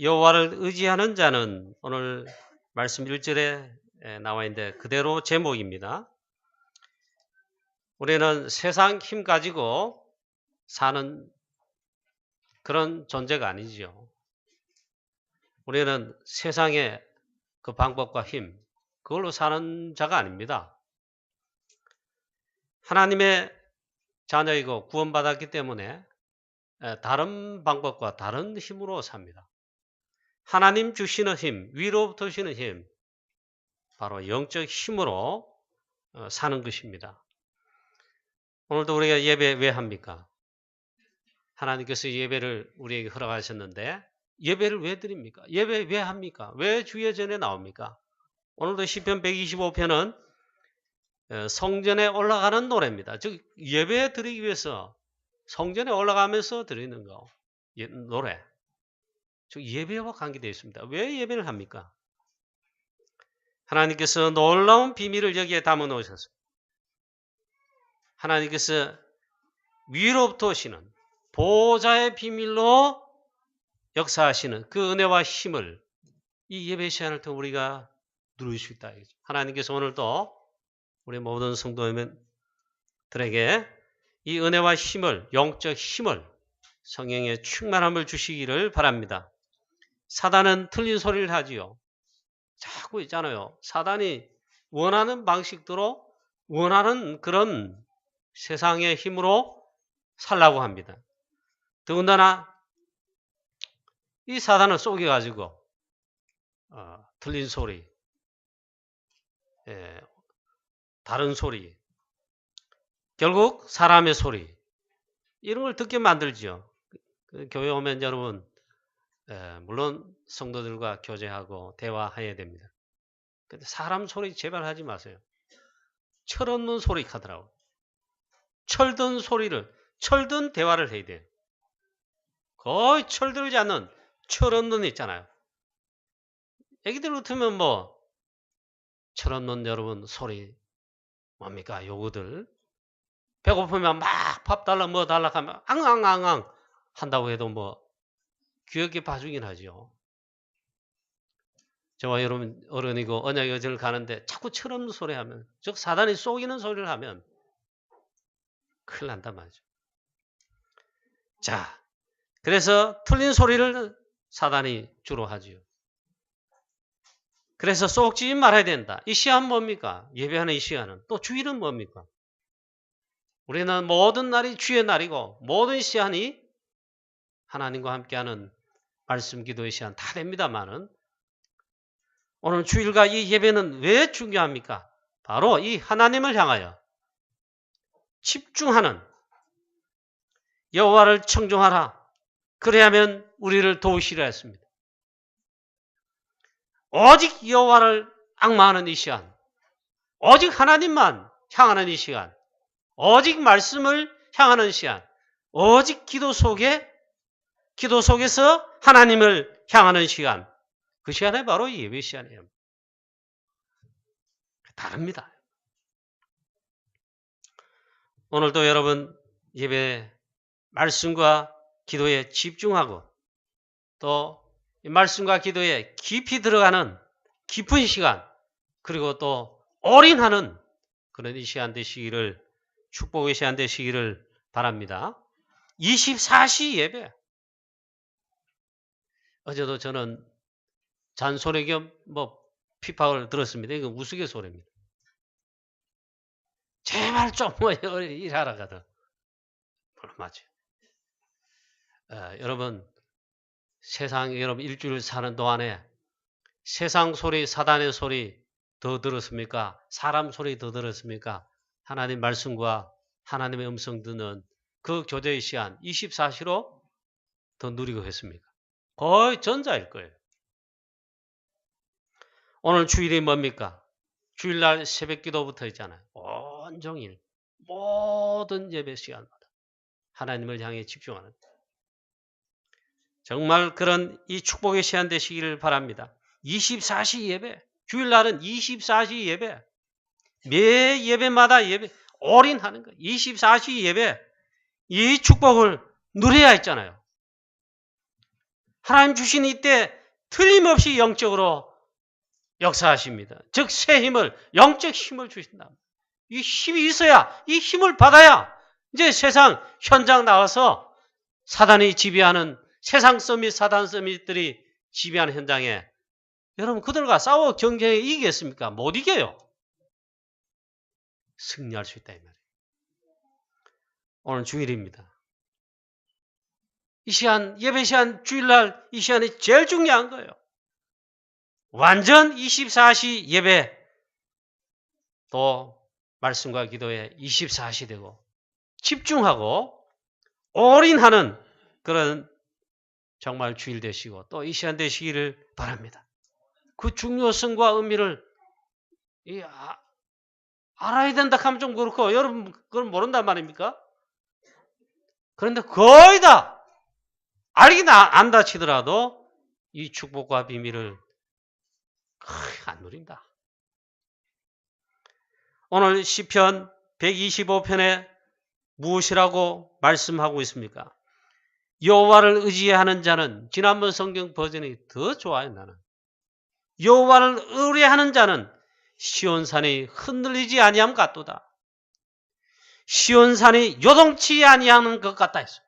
여호와를 의지하는 자는 오늘 말씀 1절에 나와 있는데 그대로 제목입니다. 우리는 세상 힘 가지고 사는 그런 존재가 아니죠. 우리는 세상의 그 방법과 힘, 그걸로 사는 자가 아닙니다. 하나님의 자녀이고 구원받았기 때문에 다른 방법과 다른 힘으로 삽니다. 하나님 주시는 힘, 위로부터 주시는 힘, 바로 영적 힘으로 사는 것입니다. 오늘도 우리가 예배 왜 합니까? 하나님께서 예배를 우리에게 허락하셨는데 예배를 왜 드립니까? 예배 왜 합니까? 왜 주예전에 나옵니까? 오늘도 시편 125편은 성전에 올라가는 노래입니다. 즉 예배 드리기 위해서 성전에 올라가면서 드리는 거, 노래. 즉 예배와 관계되어 있습니다. 왜 예배를 합니까? 하나님께서 놀라운 비밀을 여기에 담아 놓으셨습니다. 하나님께서 위로부터 오시는 보호자의 비밀로 역사하시는 그 은혜와 힘을 이 예배 시간을 통해 우리가 누릴 수 있다. 하나님께서 오늘도 우리 모든 성도들에게 이 은혜와 힘을, 영적 힘을, 성령의 충만함을 주시기를 바랍니다. 사단은 틀린 소리를 하지요. 자꾸 있잖아요. 사단이 원하는 방식대로 원하는 그런 세상의 힘으로 살라고 합니다. 더군다나 이 사단을 속여가지고 틀린 소리, 다른 소리, 결국 사람의 소리 이런 걸 듣게 만들죠. 교회 오면 여러분 물론 성도들과 교제하고 대화해야 됩니다. 근데 사람 소리 제발 하지 마세요. 철없는 소리 하더라고요. 철든 대화를 해야 돼요. 거의 철들지 않는 철없는 있잖아요. 애기들 같으면 뭐 철없는 여러분 소리 뭡니까? 요거들 배고프면 막 밥 달라 뭐 달라 하면 앙앙앙앙 한다고 해도 뭐 귀엽게 봐주긴 하죠. 저와 여러분 어른이고 언약 여정을 가는데 자꾸 철없는 소리 하면 즉 사단이 속이는 소리를 하면 큰일 난단 말이죠. 자, 그래서 틀린 소리를 사단이 주로 하지요. 그래서 쏙지 말아야 된다. 이 시간 뭡니까? 예배하는 이 시간은. 또 주일은 뭡니까? 우리는 모든 날이 주의 날이고 모든 시간이 하나님과 함께하는 말씀 기도의 시간 다 됩니다만은 오늘 주일과 이 예배는 왜 중요합니까? 바로 이 하나님을 향하여 집중하는 여호와를 청종하라. 그래야면 우리를 도우시려 했습니다. 오직 여호와를 앙마하는 이 시간, 오직 하나님만 향하는 이 시간, 오직 말씀을 향하는 시간, 오직 기도 속에서 하나님을 향하는 시간, 그 시간이 바로 예배 시간이에요. 다릅니다. 오늘도 여러분 예배 말씀과 기도에 집중하고 또 말씀과 기도에 깊이 들어가는 깊은 시간 그리고 또 올인하는 그런 이 시간 되시기를 축복의 시간 되시기를 바랍니다. 24시 예배. 어제도 저는 잔소리 겸 피파를 들었습니다. 이건 우스갯소리입니다. 제발 좀 일하러 가다. 맞아요. 여러분 여러분 일주일 사는 동안에 세상 소리, 사단의 소리 더 들었습니까? 사람 소리 더 들었습니까? 하나님 말씀과 하나님의 음성 듣는 그 교제의 시간 24시로 더 누리고 했습니까? 거의 전자일 거예요. 오늘 주일이 뭡니까? 주일날 새벽 기도부터 있잖아요. 온종일 모든 예배 시간마다 하나님을 향해 집중하는 정말 그런 이 축복의 시간 되시기를 바랍니다. 24시 예배, 주일날은 24시 예배, 매 예배마다 예배, 올인하는 거예요. 24시 예배, 이 축복을 누려야 했잖아요. 하나님 주신 이때 틀림없이 영적으로 역사하십니다. 즉 새 힘을, 영적 힘을 주신다. 이 힘이 있어야, 이 힘을 받아야 이제 세상 현장 나와서 사단이 지배하는, 세상 서밋, 사단 서밋들이 지배하는 현장에 여러분 그들과 싸워 경쟁에 이기겠습니까? 못 이겨요. 승리할 수 있다 이 말이에요. 오늘 주일입니다. 이 시간, 예배 시간, 주일날 이 시간이 제일 중요한 거예요. 완전 24시 예배, 또 말씀과 기도에 24시 되고 집중하고 올인하는 그런 정말 주일 되시고 또 이 시간 되시기를 바랍니다. 그 중요성과 의미를 알아야 된다 하면 좀 그렇고 여러분 그걸 모른단 말입니까? 그런데 거의 다 알긴 안다 치더라도 이 축복과 비밀을 거의 안 누린다. 오늘 시편 125편에 무엇이라고 말씀하고 있습니까? 여호와를 의지하는 자는, 지난번 성경 버전이 더 좋아요 나는. 여호와를 의뢰하는 자는 시온산이 흔들리지 아니함 같도다. 시온산이 요동치 아니하는 것 같다 했어요.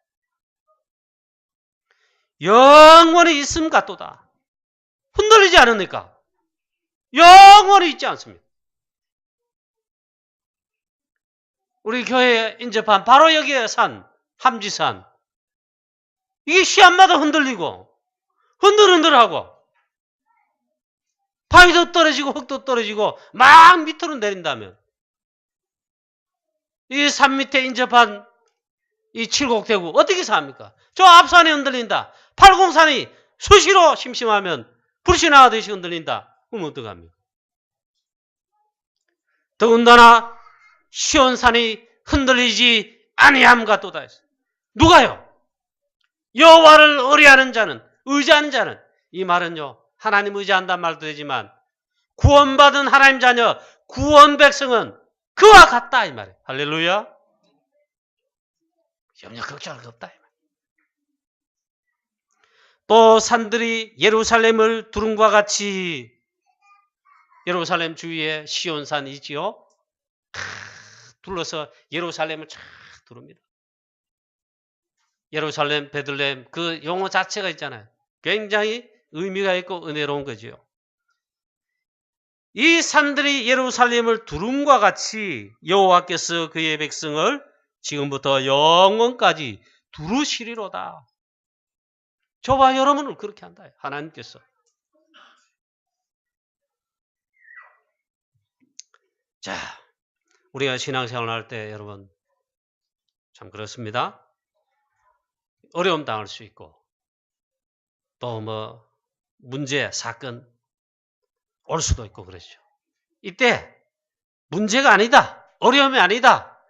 영원히 있음 같도다. 흔들리지 않으니까 영원히 있지 않습니다. 우리 교회에 인접한 바로 여기에 산, 함지산, 이게 시간마다 흔들리고 흔들흔들하고 바위도 떨어지고 흙도 떨어지고 막 밑으로 내린다면 이 산 밑에 인접한 이 칠곡대구 어떻게 삽니까? 저 앞산이 흔들린다. 팔공산이 수시로 심심하면 불신하듯이 흔들린다. 그럼 어떡합니까? 더군다나 시온산이 흔들리지 아니함 같도다 했어요. 누가요? 여호와를 의뢰하는 자는, 의지하는 자는, 이 말은요 하나님 의지한다는 말도 되지만 구원받은 하나님 자녀, 구원 백성은 그와 같다 이 말이에요. 할렐루야. 염려 걱정할 거 없다 이 말이에요. 또 산들이 예루살렘을 두름과 같이, 예루살렘 주위에 시온산이지요. 둘러서 예루살렘을 쫙 두릅니다. 예루살렘, 베들레헴 그 용어 자체가 있잖아요. 굉장히 의미가 있고 은혜로운 거지요. 이 산들이 예루살렘을 두름과 같이 여호와께서 그의 백성을 지금부터 영원까지 두루시리로다. 저와 여러분을 그렇게 한다. 하나님께서. 자, 우리가 신앙생활을 할 때 여러분 참 그렇습니다. 어려움 당할 수 있고 또 뭐 문제, 사건 올 수도 있고 그렇죠. 이때 문제가 아니다. 어려움이 아니다.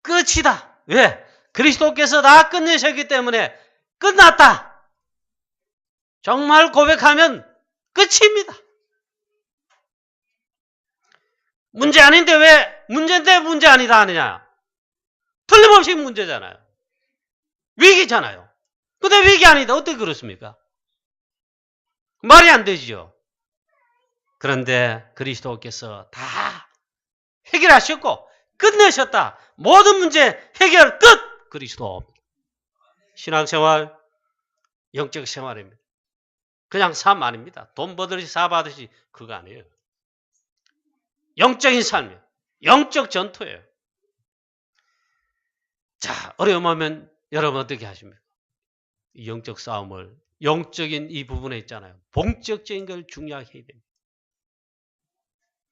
끝이다. 왜? 그리스도께서 다 끝내셨기 때문에 끝났다. 정말 고백하면 끝입니다. 문제 아닌데 왜 문제인데 문제 아니다 하느냐. 틀림없이 문제잖아요. 위기잖아요. 근데 위기 아니다. 어떻게 그렇습니까? 말이 안 되지요. 그런데 그리스도께서 다 해결하셨고 끝내셨다. 모든 문제 해결 끝! 그리스도. 신앙생활, 영적 생활입니다. 그냥 삶 아닙니다. 돈 버듯이 사받듯이 그거 아니에요. 영적인 삶이에요. 영적 전투예요. 자, 어려움 오면 여러분 어떻게 하십니까? 이 영적 싸움을, 영적인 이 부분에 있잖아요. 본격적인 걸 중요하게 해야 됩니다.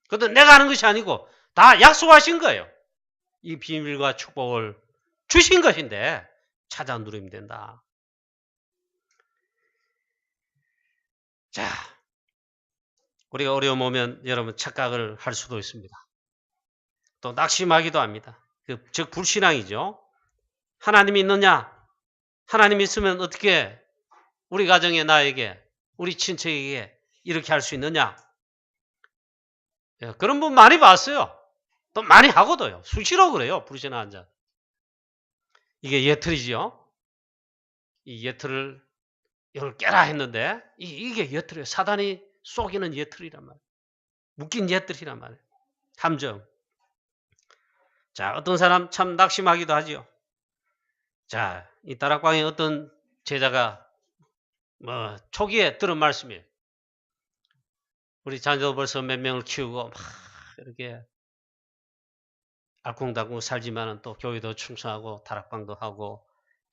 그것도 내가 하는 것이 아니고 다 약속하신 거예요. 이 비밀과 축복을 주신 것인데 찾아 누리면 된다. 자, 우리가 어려움 오면 여러분 착각을 할 수도 있습니다. 또 낙심하기도 합니다. 즉 불신앙이죠. 하나님이 있느냐? 하나님이 있으면 어떻게 우리 가정에, 나에게, 우리 친척에게 이렇게 할 수 있느냐? 그런 분 많이 봤어요. 또 많이 하고도요. 수시로 그래요. 불신앙한 자. 이게 예틀이죠. 이 예틀을 이걸 깨라 했는데 이게 예틀이에요. 사단이 속이는 예틀이란 말이에요. 묶인 예틀이란 말이에요. 함정. 자, 어떤 사람 참 낙심하기도 하지요. 자, 이 다락방에 어떤 제자가 초기에 들은 말씀이에요. 우리 자녀도 벌써 몇 명을 키우고 막 이렇게 알콩달콩 살지만은 또 교회도 충성하고 다락방도 하고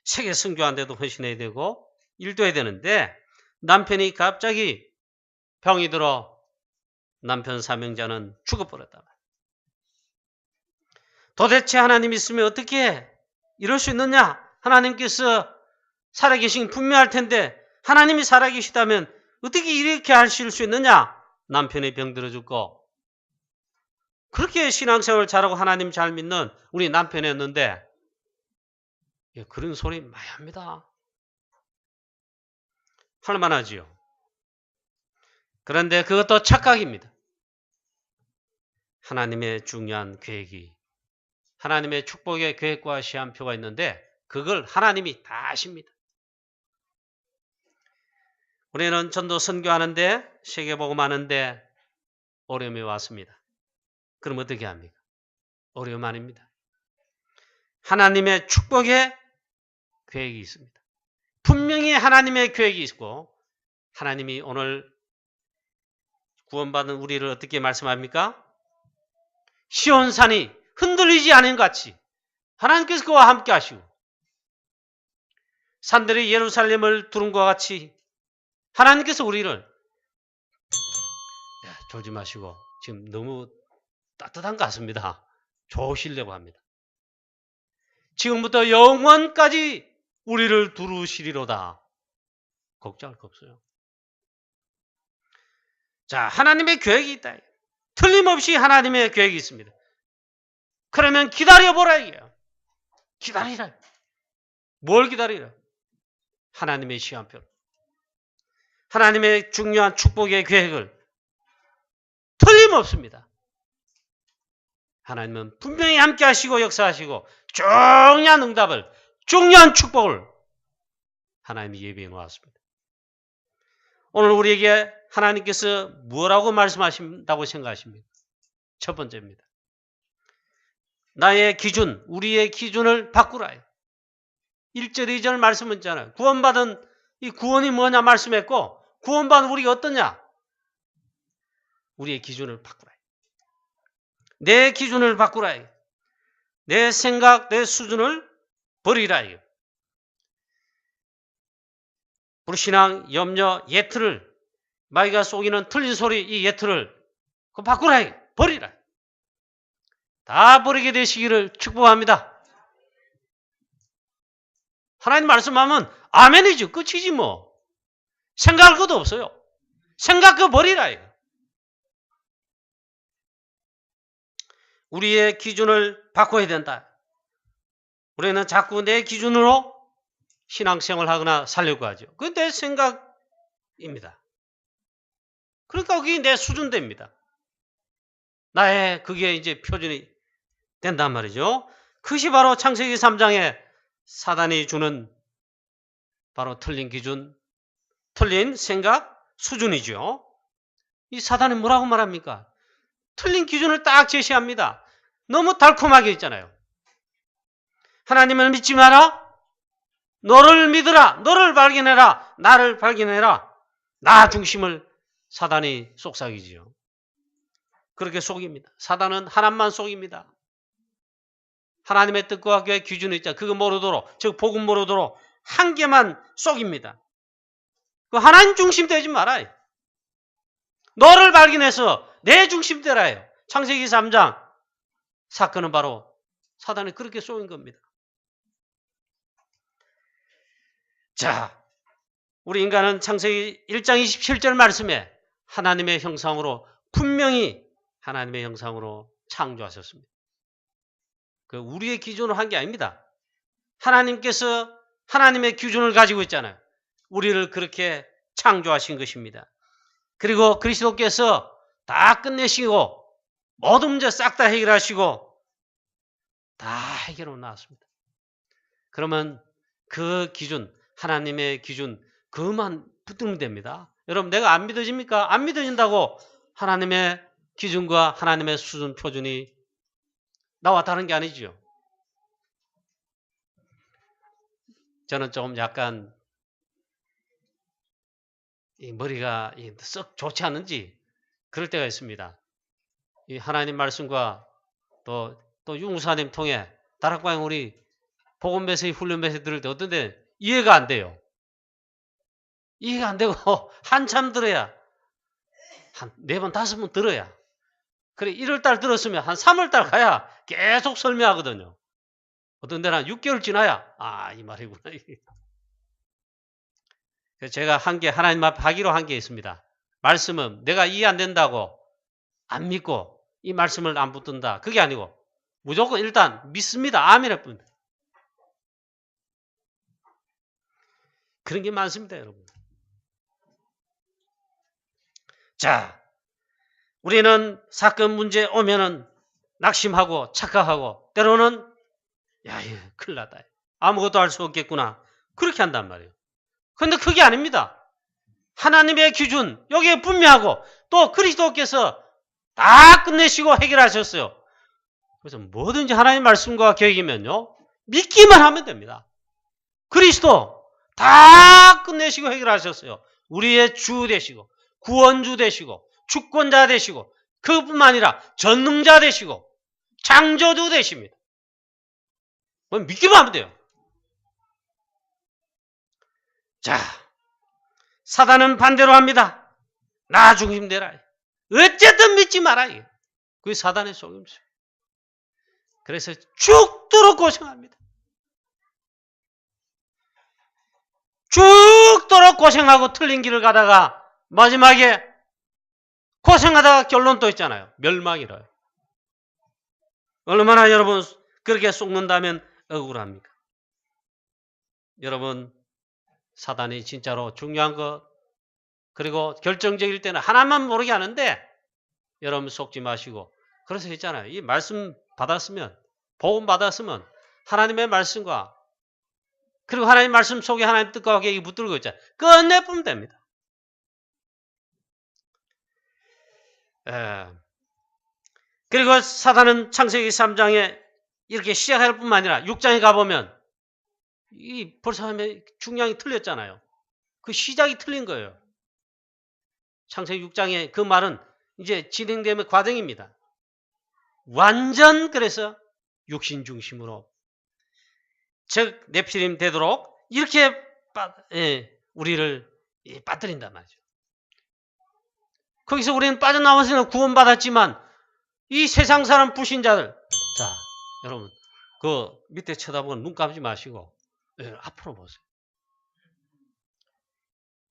세계 선교하는데도 헌신해야 되고 일도 해야 되는데 남편이 갑자기 병이 들어 남편 사명자는 죽어버렸다. 도대체 하나님 있으면 어떻게 이럴 수 있느냐? 하나님께서 살아계신 분명할 텐데 하나님이 살아계시다면 어떻게 이렇게 하실 수 있느냐? 남편이 병들어 죽고 그렇게 신앙생활 잘하고 하나님 잘 믿는 우리 남편이었는데 그런 소리 많이 합니다. 할만하지요. 그런데 그것도 착각입니다. 하나님의 중요한 계획이 하나님의 축복의 계획과 시한표가 있는데 그걸 하나님이 다 아십니다. 우리는 전도 선교하는데 세계복음하는데 어려움이 왔습니다. 그럼 어떻게 합니까? 어려움 아닙니다. 하나님의 축복의 계획이 있습니다. 분명히 하나님의 계획이 있고 하나님이 오늘 구원받은 우리를 어떻게 말씀합니까? 시온산이 흔들리지 않은 것 같이 하나님께서 그와 함께 하시고 산들이 예루살렘을 두른 것과 같이 하나님께서 우리를 졸지 마시고 지금 너무 따뜻한 것 같습니다. 좋으시려고 합니다. 지금부터 영원까지 우리를 두루시리로다. 걱정할 거 없어요. 자, 하나님의 계획이 있다. 틀림없이 하나님의 계획이 있습니다. 그러면 기다려보라 이게요. 기다리라. 뭘 기다리라? 하나님의 시한표. 하나님의 중요한 축복의 계획을 틀림없습니다. 하나님은 분명히 함께 하시고 역사하시고 중요한 응답을, 중요한 축복을 하나님이 예비해 놓았습니다. 오늘 우리에게 하나님께서 뭐라고 말씀하신다고 생각하십니까? 첫 번째입니다. 나의 기준, 우리의 기준을 바꾸라요. 1절, 2절 말씀은 있잖아요. 구원받은 이 구원이 뭐냐 말씀했고 구원받은 우리가 어떠냐? 우리의 기준을 바꾸라요. 내 기준을 바꾸라요. 내 생각, 내 수준을 버리라요. 불신앙, 염려, 예틀을 마귀가 속이는 틀린 소리 이 예틀을 그거 바꾸라요. 버리라. 다 버리게 되시기를 축복합니다. 하나님 말씀하면 아멘이죠. 끝이지 뭐. 생각할 것도 없어요. 생각 그거 버리라요. 우리의 기준을 바꿔야 된다. 우리는 자꾸 내 기준으로 신앙생활을 하거나 살려고 하죠. 그건 내 생각입니다. 그러니까 그게 내 수준됩니다. 나의 그게 이제 표준이 된단 말이죠. 그것이 바로 창세기 3장에 사단이 주는 바로 틀린 기준, 틀린 생각 수준이죠. 이 사단이 뭐라고 말합니까? 틀린 기준을 딱 제시합니다. 너무 달콤하게 있잖아요. 하나님을 믿지 마라. 너를 믿으라. 너를 발견해라. 나를 발견해라. 나 중심을 사단이 속삭이지요. 그렇게 속입니다. 사단은 하나님만 속입니다. 하나님의 뜻과 그의 기준이 있잖아요. 그거 모르도록, 즉 복음 모르도록 한 개만 속입니다. 그 하나님 중심 되지 말아요. 너를 발견해서 내 중심 되라요. 창세기 3장 사건은 바로 사단이 그렇게 속인 겁니다. 자, 우리 인간은 창세기 1장 27절 말씀에 하나님의 형상으로 분명히 하나님의 형상으로 창조하셨습니다. 그 우리의 기준으로 한 게 아닙니다. 하나님께서 하나님의 기준을 가지고 있잖아요. 우리를 그렇게 창조하신 것입니다. 그리고 그리스도께서 다 끝내시고 모든 문제 싹 다 해결하시고 다 해결하고 나왔습니다. 그러면 그 기준, 하나님의 기준, 그것만 붙들면 됩니다. 여러분 내가 안 믿어집니까? 안 믿어진다고 하나님의 기준과 하나님의 수준 표준이 나와 다른 게 아니죠. 저는 좀 약간 이 머리가 썩 좋지 않은지 그럴 때가 있습니다. 이 하나님 말씀과 또 유무사님 통해 다락방 우리 복음 메시지 훈련 메시지 들을 때 어떤 데 이해가 안 돼요. 이해가 안 되고 한참 들어야 한 4번 5번 들어야 그래 1월달 들었으면 한 3월달 가야 계속 설명하거든요. 어떤 데는 한 6개월 지나야 이 말이구나. 그래서 제가 하나님 앞에 하기로 한 게 있습니다. 말씀은 내가 이해 안 된다고 안 믿고 이 말씀을 안 붙든다. 그게 아니고 무조건 일단 믿습니다. 아멘을 뿐. 그런 게 많습니다, 여러분. 자, 우리는 사건 문제 오면은 낙심하고 착각하고 때로는 큰일 났다. 아무것도 할 수 없겠구나. 그렇게 한단 말이에요. 근데 그게 아닙니다. 하나님의 기준 여기에 분명하고 또 그리스도께서 다 끝내시고 해결하셨어요. 그래서 뭐든지 하나님의 말씀과 계획이면요. 믿기만 하면 됩니다. 그리스도 다 끝내시고 해결하셨어요. 우리의 주 되시고 구원주 되시고 주권자 되시고 그뿐만 아니라 전능자 되시고 창조주 되십니다. 믿기만 하면 돼요. 자, 사단은 반대로 합니다. 나 중심되라. 어쨌든 믿지 마라. 그게 사단의 속임수. 그래서 죽도록 고생합니다. 죽도록 고생하고 틀린 길을 가다가 마지막에 고생하다가 결론 또 있잖아요. 멸망이라요. 얼마나 여러분 그렇게 속는다면 억울합니까? 여러분 사단이 진짜로 중요한 것 그리고 결정적일 때는 하나만 모르게 하는데 여러분 속지 마시고 그래서 했잖아요. 이 말씀 받았으면 복음 받았으면 하나님의 말씀과 그리고 하나님 말씀 속에 하나님 뜻과 계획이 붙들고 있잖아요. 끝내보면 됩니다. 그리고 사단은 창세기 3장에 이렇게 시작할 뿐만 아니라 6장에 가보면 벌써 중량이 틀렸잖아요. 그 시작이 틀린 거예요. 창세기 6장에 그 말은 이제 진행되는 과정입니다. 완전 그래서 육신 중심으로 즉 넵실림 되도록 이렇게 우리를 빠뜨린단 말이죠. 거기서 우리는 빠져나와서는 구원받았지만 이 세상 사람 불신자들 자 여러분 그 밑에 쳐다보면 눈 감지 마시고 앞으로 보세요.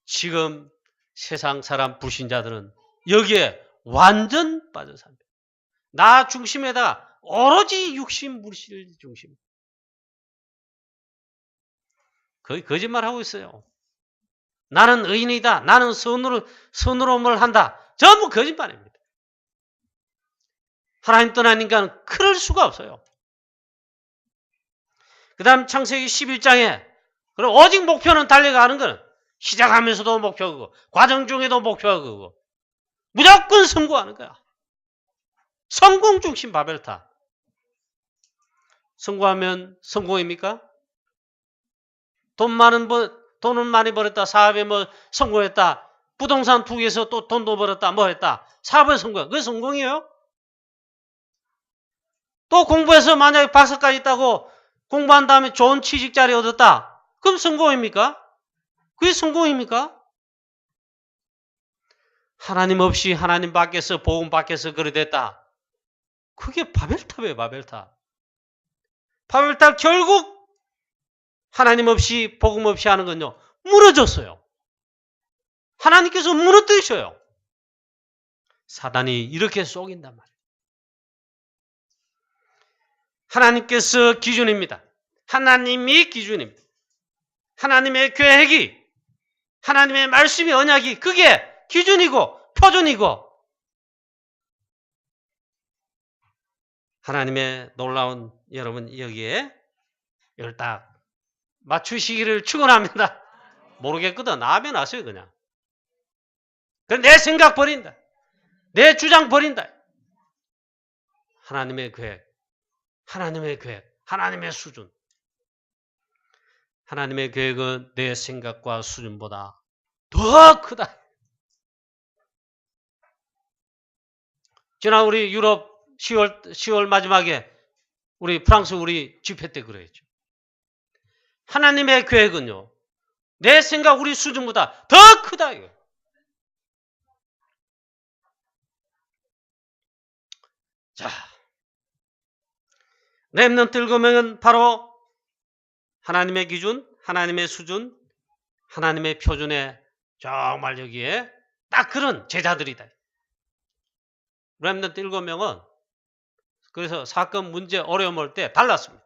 지금 세상 사람 불신자들은 여기에 완전 빠져 삽니다. 나 중심에다 오로지 육신 물실 중심. 거의 거짓말하고 있어요. 나는 의인이다. 나는 선으로움을 한다. 전부 거짓말입니다. 하나님 떠난 인간은 그럴 수가 없어요. 그 다음 창세기 11장에 그리고 오직 목표는 달려가는 거는 시작하면서도 목표고 과정 중에도 목표고 무조건 성공하는 거야. 성공 중심 바벨탑. 성공하면 성공입니까? 돈은 많이 벌었다. 사업에 성공했다. 부동산 투기해서 또 돈도 벌었다. 했다. 사업에 성공. 그게 성공이에요? 또 공부해서 만약에 박사까지 있다고 공부한 다음에 좋은 취직자리 얻었다. 그럼 성공입니까? 그게 성공입니까? 하나님 없이 하나님 밖에서 복음 밖에서 그래 됐다. 그게 바벨탑이에요. 바벨탑. 바벨탑 결국 하나님 없이 복음 없이 하는 건요. 무너졌어요. 하나님께서 무너뜨리셔요. 사단이 이렇게 속인단 말이에요. 하나님께서 기준입니다. 하나님이 기준입니다. 하나님의 계획이 하나님의 말씀이 언약이 그게 기준이고 표준이고 하나님의 놀라운 여러분 여기에 이걸 딱 맞추시기를 축원합니다. 모르겠거든. 아멘 하세요 그냥. 내 생각 버린다. 내 주장 버린다. 하나님의 계획, 하나님의 계획, 하나님의 수준. 하나님의 계획은 내 생각과 수준보다 더 크다. 지난 우리 유럽 10월 마지막에 우리 프랑스 우리 집회 때 그랬죠. 하나님의 계획은요. 내 생각 우리 수준보다 더 크다. 이거. 자, 렘넌트 읽으면 바로 하나님의 기준, 하나님의 수준, 하나님의 표준에 정말 여기에 딱 그런 제자들이다. 렘넌트 7명은 그래서 사건, 문제, 어려움 올 때 달랐습니다.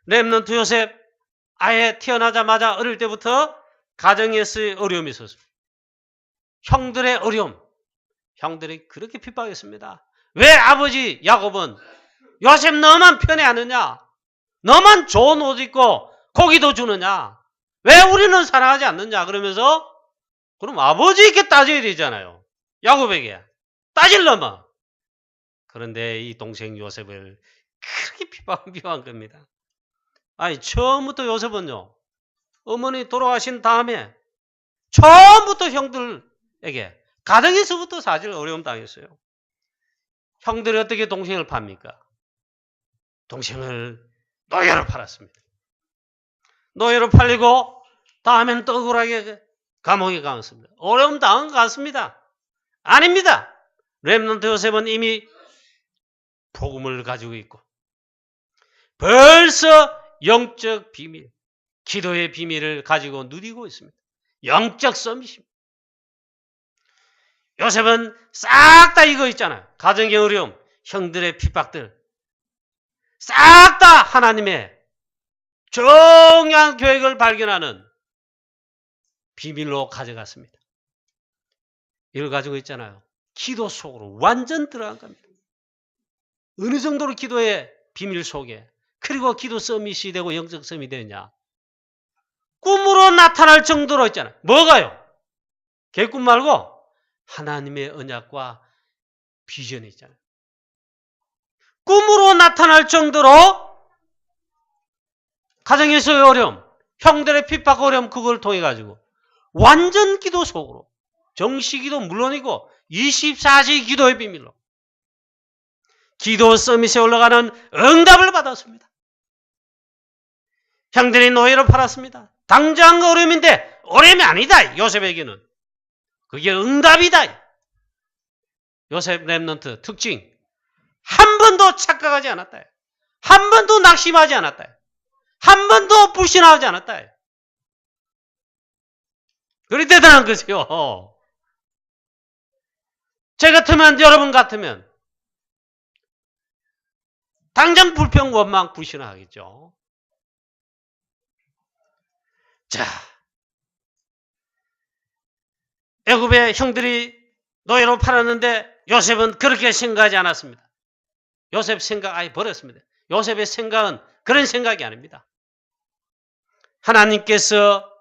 렘넌트 요셉 아예 태어나자마자 어릴 때부터 가정에서의 어려움이 있었습니다. 형들의 어려움. 형들이 그렇게 핍박했습니다. 왜 아버지 야곱은 요셉 너만 편애하느냐? 너만 좋은 옷 입고 고기도 주느냐? 왜 우리는 사랑하지 않느냐? 그러면서 그럼 아버지에게 따져야 되잖아요. 야곱에게. 따질려면. 그런데 이 동생 요셉을 그렇게 핍박한 겁니다. 아니 처음부터 요셉은요. 어머니 돌아가신 다음에 처음부터 형들에게 가정에서부터 사실 어려움 당했어요. 형들이 어떻게 동생을 팝니까? 동생을 노예로 팔았습니다. 노예로 팔리고 다음에는 또 억울하게 감옥에 갔습니다. 어려움 당한 것 같습니다. 아닙니다. 렘넌트 요셉은 이미 복음을 가지고 있고 벌써 영적 비밀, 기도의 비밀을 가지고 누리고 있습니다. 영적 썸이십니다. 요셉은 싹 다 이거 있잖아요. 가정의 어려움, 형들의 핍박들 싹 다 하나님의 중요한 계획을 발견하는 비밀로 가져갔습니다. 이걸 가지고 있잖아요. 기도 속으로 완전 들어간 겁니다. 어느 정도로 기도의 비밀 속에 그리고 기도 서밋이 되고 영적 서밋이 되느냐. 꿈으로 나타날 정도로 있잖아요. 뭐가요? 개꿈 말고 하나님의 언약과 비전이 있잖아요. 꿈으로 나타날 정도로 가정에서의 어려움, 형들의 핍박 어려움 그걸 통해 가지고 완전 기도 속으로 정시기도 물론이고 24시 기도의 비밀로 기도 서밋에 올라가는 응답을 받았습니다. 형들이 노예로 팔았습니다. 당장 어려움인데 어려움이 아니다. 요셉에게는. 그게 응답이다. 요셉 렘넌트 특징. 한 번도 착각하지 않았다. 한 번도 낙심하지 않았다. 한 번도 불신하지 않았다. 그리 대단한 것이요. 제 같으면 여러분 같으면 당장 불평 원망 불신하겠죠. 자, 애굽의 형들이 노예로 팔았는데 요셉은 그렇게 생각하지 않았습니다. 요셉 생각 아예 버렸습니다. 요셉의 생각은 그런 생각이 아닙니다. 하나님께서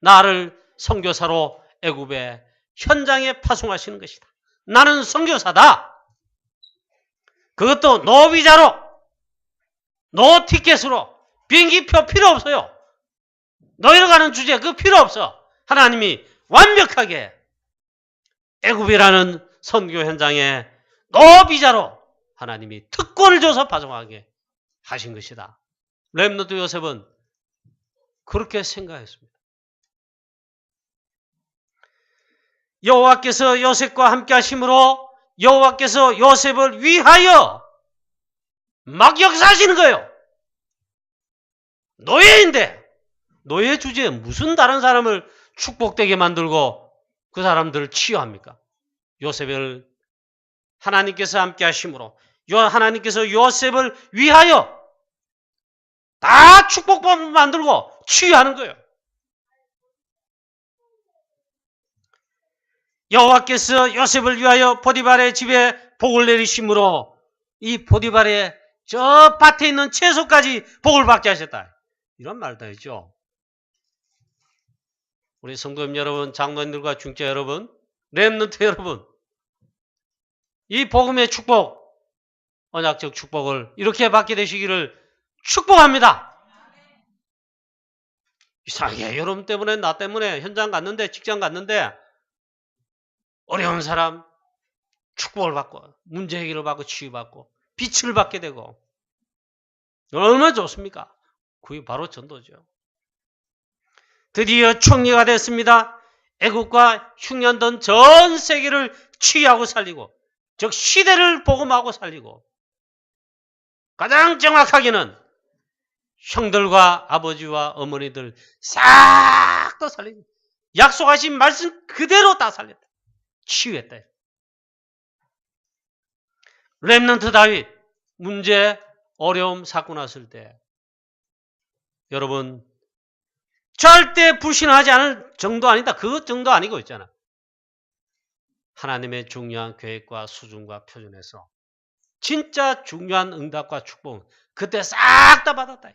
나를 선교사로 애굽의 현장에 파송하시는 것이다. 나는 선교사다. 그것도 노비자로, 노티켓으로 비행기표 필요 없어요. 노예로 가는 주제 그거 필요 없어. 하나님이 완벽하게 애굽이라는 선교 현장에 노비자로 하나님이 특권을 줘서 파송하게 하신 것이다. 렘넌트 요셉은 그렇게 생각했습니다. 여호와께서 요셉과 함께 하심으로 여호와께서 요셉을 위하여 막 역사하시는 거예요. 노예인데 노예 주제에 무슨 다른 사람을 축복되게 만들고 그 사람들을 치유합니까? 요셉을 하나님께서 함께 하심으로 하나님께서 요셉을 위하여 다 축복받게 만들고 치유하는 거예요. 여호와께서 요셉을 위하여 보디발의 집에 복을 내리심으로 이 보디발의 저 밭에 있는 채소까지 복을 받게 하셨다. 이런 말도 했죠. 우리 성도님 여러분, 장로님들과 중재 여러분, 렘넌트 여러분, 이 복음의 축복, 언약적 축복을 이렇게 받게 되시기를 축복합니다. 이상하게 여러분 때문에, 나 때문에 현장 갔는데, 직장 갔는데 어려운 사람 축복을 받고 문제 해결을 받고 치유받고 빛을 받게 되고 얼마나 좋습니까? 그게 바로 전도죠. 드디어 총리가 됐습니다. 애국과 흉년던 전 세계를 치유하고 살리고, 즉 시대를 복음하고 살리고, 가장 정확하게는 형들과 아버지와 어머니들 싹 다 살리고, 약속하신 말씀 그대로 다 살렸다. 치유했다. 렘넌트 다윗, 문제, 어려움, 사건 왔을 때 여러분 절대 불신하지 않을 정도 아니다. 그 정도 아니고 있잖아. 하나님의 중요한 계획과 수준과 표준에서 진짜 중요한 응답과 축복은 그때 싹 다 받았다.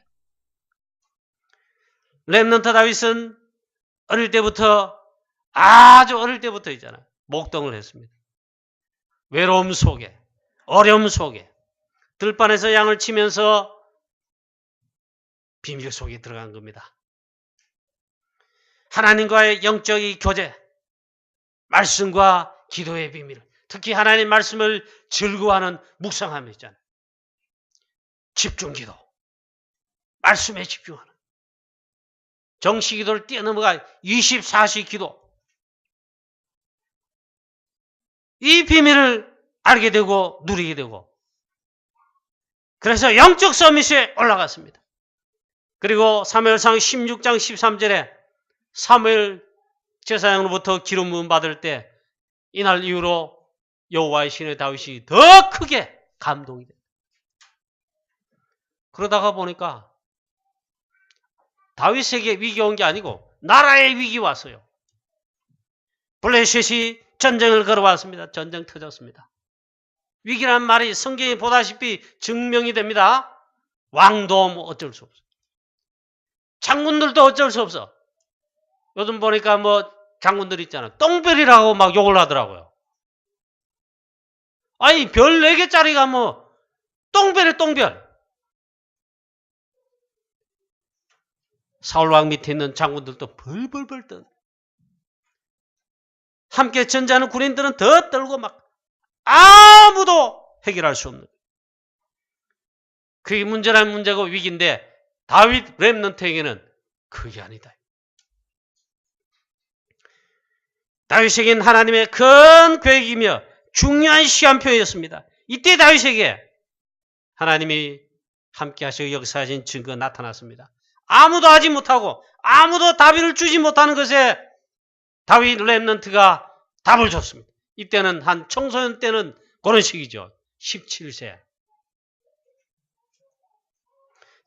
렘넌트 다윗은 어릴 때부터, 아주 어릴 때부터 있잖아, 목동을 했습니다. 외로움 속에, 어려움 속에, 들판에서 양을 치면서 비밀 속에 들어간 겁니다. 하나님과의 영적인 교제, 말씀과 기도의 비밀, 특히 하나님 말씀을 즐거워하는 묵상함이 있잖아요. 집중기도, 말씀에 집중하는, 정시기도를 뛰어넘어가 24시 기도, 이 비밀을 알게 되고 누리게 되고, 그래서 영적 서밋에 올라갔습니다. 그리고 사무엘상 16장 13절에 사무엘 제사장으로부터 기름 부음 받을 때 이날 이후로 여호와의 신의 다윗이 더 크게 감동이 됩니다. 그러다가 보니까 다윗에게 위기 온 게 아니고 나라의 위기 왔어요. 블레셋이 전쟁을 걸어왔습니다. 전쟁 터졌습니다. 위기란 말이 성경에 보다시피 증명이 됩니다. 왕도 뭐 어쩔 수 없어. 장군들도 어쩔 수 없어. 요즘 보니까 뭐 장군들 있잖아, 똥별이라고 막 욕을 하더라고요. 아니 별 4개짜리가 뭐 똥별이 똥별. 사울왕 밑에 있는 장군들도 벌벌벌 떠. 함께 전쟁하는 군인들은 더 떨고 막 아무도 해결할 수 없는. 그게 문제란 문제고 위기인데 다윗 렘넌트에게는 그게 아니다. 다윗에게는 하나님의 큰 계획이며 중요한 시간표였습니다. 이때 다윗에게 하나님이 함께 하시고 역사하신 증거가 나타났습니다. 아무도 하지 못하고 아무도 답을 주지 못하는 것에 다윗 렘넌트가 답을 줬습니다. 이때는 한 청소년 때는 그런 시기죠. 17세.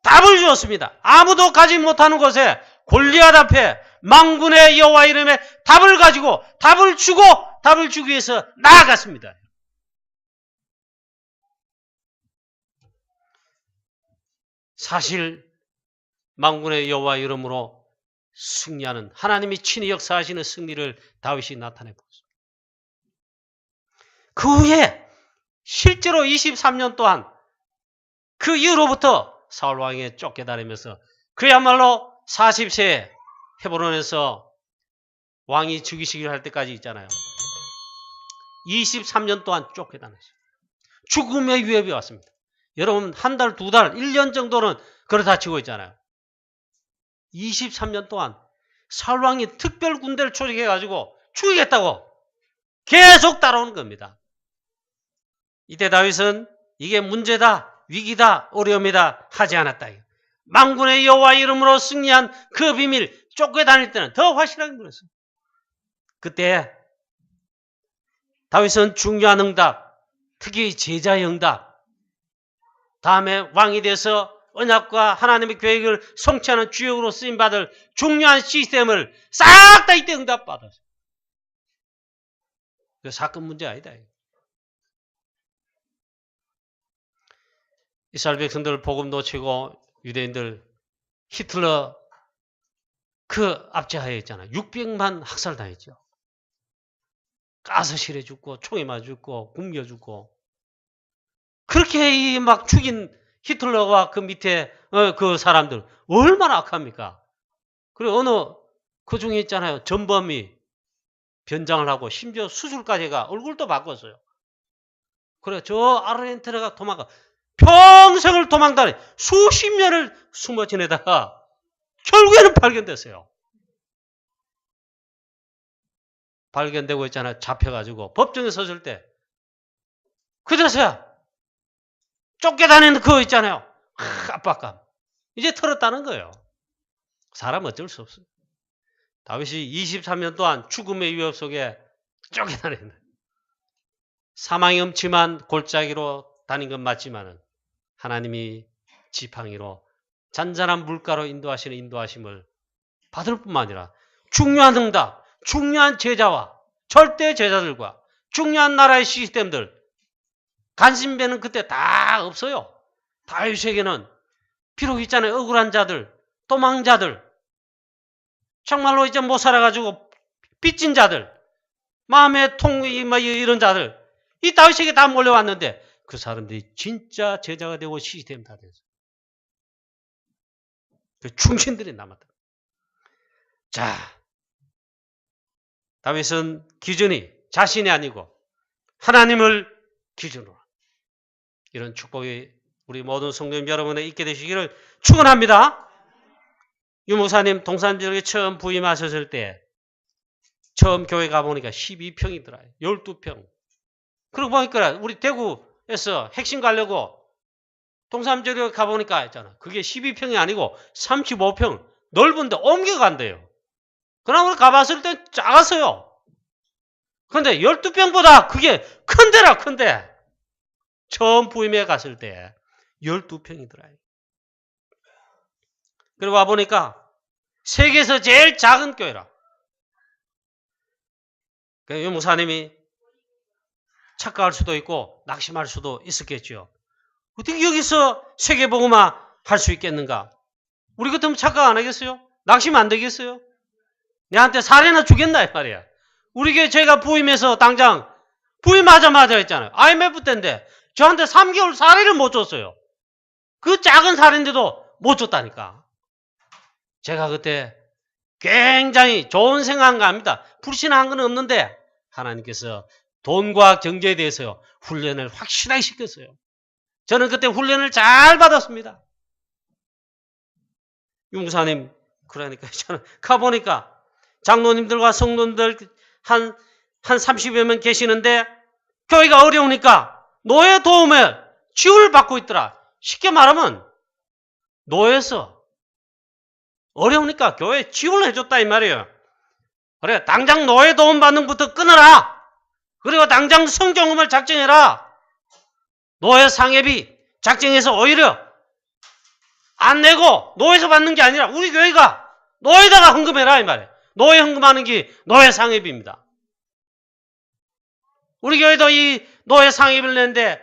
답을 주었습니다. 아무도 가지 못하는 곳에 골리앗 앞에 만군의 여호와 이름에 답을 가지고 답을 주고 답을 주기 위해서 나아갔습니다. 사실 만군의 여호와 이름으로 승리하는, 하나님이 친히 역사하시는 승리를 다윗이 나타내 보았습니다. 그 후에 실제로 23년 동안 그 이후로부터 사울 왕에 쫓겨다니면서 그야말로 40세에 헤브론에서 왕이 죽이시기를 할 때까지 있잖아요. 23년 동안 쫓겨다녔어요. 죽음의 위협이 왔습니다. 여러분 한 달, 2달, 1년 정도는 그러다 치고 있잖아요. 23년 동안 사울 왕이 특별 군대를 조직해가지고 죽이겠다고 계속 따라오는 겁니다. 이때 다윗은 이게 문제다, 위기다, 어려움이다 하지 않았다. 만군의 여호와 이름으로 승리한 그 비밀, 쫓겨다닐 때는 더 확실하게 물었어요. 그때 다윗은 중요한 응답, 특히 제자의 응답, 다음에 왕이 돼서 언약과 하나님의 계획을 성취하는 주역으로 쓰임받을 중요한 시스템을 싹 다 이때 응답받았어요. 그 사건 문제 아니다. 이스라엘 백성들 복음 놓치고 유대인들 히틀러 그 압제하에 있잖아요. 600만 학살당했죠. 가스실에 죽고 총에 맞아 죽고 굶겨 죽고 그렇게 막 죽인 히틀러와 그 밑에 그 사람들 얼마나 악합니까? 그리고 어느 그 중에 있잖아요. 전범이 변장을 하고 심지어 수술까지가 얼굴도 바꿨어요. 그래 저 아르헨티나가 도망가 평생을 도망다니 수십 년을 숨어 지내다가 결국에는 발견됐어요. 발견되고 있잖아요. 잡혀가지고 법정에 섰을 때 그래서야 쫓겨다니는 그거 있잖아요. 압박감. 이제 털었다는 거예요. 사람 어쩔 수 없어요. 다윗이 23년 동안 죽음의 위협 속에 쫓겨다니는 사망의 음침한 골짜기로 다닌 건 맞지만은 하나님이 지팡이로 잔잔한 물가로 인도하시는 인도하심을 받을 뿐만 아니라 중요한 응답, 중요한 제자와 절대 제자들과 중요한 나라의 시스템들 간신배는 그때 다 없어요. 다윗에게는 비록 있잖아요. 억울한 자들, 도망자들, 정말로 이제 못 살아가지고 빚진 자들, 마음의 통이 뭐 이런 자들, 이 다윗에게 다 몰려왔는데 그 사람들이 진짜 제자가 되고 시스템 다 됐어요. 그 충신들이 남았다. 자, 다윗은 기준이 자신이 아니고 하나님을 기준으로 이런 축복이 우리 모든 성도님 여러분에 있게 되시기를 축원합니다. 유 목사님 동산지역에 처음 부임하셨을 때 처음 교회 가보니까 12평이더라. 12평. 그러고 보니까 우리 대구에서 핵심 가려고 동산지역에 가보니까 있잖아. 그게 12평이 아니고 35평 넓은데 옮겨간대요. 그러나 우리 가봤을 때 작았어요. 근데 12평보다 그게 큰데라 큰데. 처음 부임해 갔을 때 12평이더라. 그리고 와보니까 세계에서 제일 작은 교회라. 유 목사님이 착각할 수도 있고 낙심할 수도 있었겠죠. 어떻게 여기서 세계복음화 할 수 있겠는가? 우리 같으면 착각 안 하겠어요? 낙심 안 되겠어요? 내한테 살해나 주겠나 이 말이야. 우리 교회 제가 부임해서 당장 부임하자마자 했잖아요. IMF 때인데 저한테 3개월 살해를 못 줬어요. 그 작은 살인데도 못 줬다니까. 제가 그때 굉장히 좋은 생각한 거 압니다. 불신한 건 없는데 하나님께서 돈과 경제에 대해서 훈련을 확실하게 시켰어요. 저는 그때 훈련을 잘 받았습니다. 용사님 그러니까 저는 가보니까 장로님들과 성도님들 한 30여 명 계시는데 교회가 어려우니까 노예 도움에 지원을 받고 있더라. 쉽게 말하면 노예에서 어려우니까 교회에 지원을 해줬다 이 말이에요. 그래 당장 노예 도움 받는 것부터 끊어라. 그리고 당장 성경음을 작정해라. 노예 상해비 작정해서 오히려 안 내고 노예에서 받는 게 아니라 우리 교회가 노예에다가 헌금해라 이 말이에요. 노예 헌금하는 게 노예 상해비입니다. 우리 교회도 이 노예 상해비를 내는데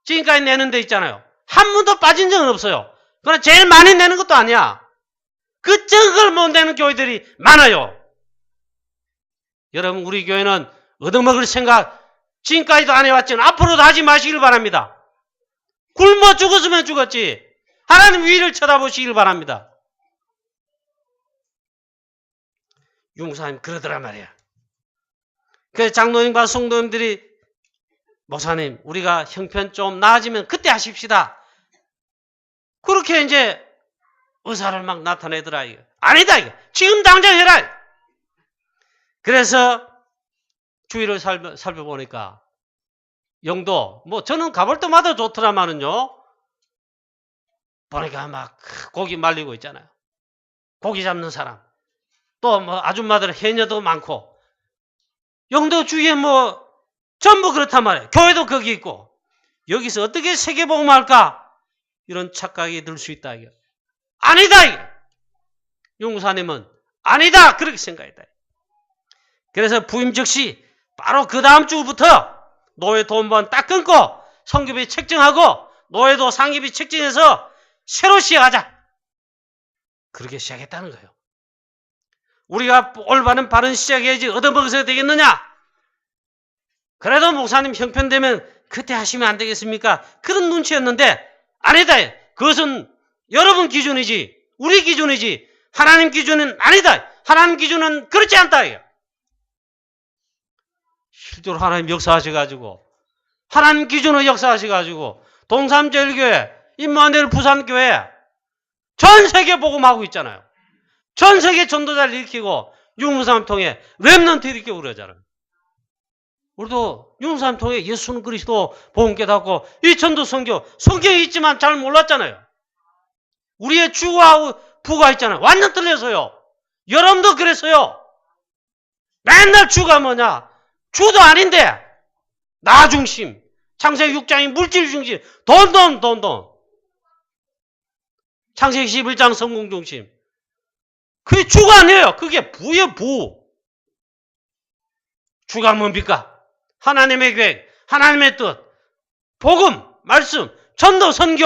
지금까지 내는 데 있잖아요. 한 번도 빠진 적은 없어요. 그러나 제일 많이 내는 것도 아니야. 그 적을 못 내는 교회들이 많아요. 여러분 우리 교회는 얻어먹을 생각 지금까지도 안 해왔지만 앞으로도 하지 마시길 바랍니다. 굶어 죽었으면 죽었지. 하나님 위를 쳐다보시길 바랍니다. 용사님 그러더란 말이야. 그래서 장로님과 성도님들이 목사님 우리가 형편 좀 나아지면 그때 하십시다. 그렇게 이제 의사를 막 나타내더라. 이거. 아니다 이거. 지금 당장 해라. 그래서 주위를 살펴보니까 영도 뭐 저는 가볼 때마다 좋더라마는요. 보니까 막 고기 말리고 있잖아요. 고기 잡는 사람. 또 뭐 아줌마들 해녀도 많고 영도 주위에 뭐 전부 그렇단 말이에요. 교회도 거기 있고 여기서 어떻게 세계복음할까? 이런 착각이 들 수 있다. 이거. 아니다. 이거. 용사님은 아니다. 그렇게 생각했다. 그래서 부임 즉시 바로 그 다음 주부터 노예 돈번 딱 끊고 성교비 책정하고 노예도 상기비 책정해서 새로 시작하자. 그렇게 시작했다는 거예요. 우리가 올바른 바른 시작해야지 얻어먹어서 되겠느냐? 그래도 목사님 형편되면 그때 하시면 안 되겠습니까? 그런 눈치였는데 아니다. 그것은 여러분 기준이지 우리 기준이지 하나님 기준은 아니다. 하나님 기준은 그렇지 않다. 실제로 하나님 역사하셔가지고 하나님 기준으로 역사하셔가지고 동삼제일교회, 임마누엘 부산교회 전 세계 복음하고 있잖아요. 전 세계 전도자를 일으키고 유무삼 통해 렘넌트 일으키고 그러잖아요. 우리도 유무삼 통해 예수는 그리스도 복음 깨닫고 이 전도 선교 성경에 있지만 잘 몰랐잖아요. 우리의 주와 부가 있잖아요. 완전 틀려서요. 여러분도 그랬어요. 맨날 주가 뭐냐? 주도 아닌데 나 중심, 창세기 6장이 물질 중심, 돈. 창세기 11장 성공 중심. 그게 주가 아니에요. 그게 부예요, 부. 주가 뭡니까? 하나님의 계획, 하나님의 뜻, 복음, 말씀, 전도, 선교,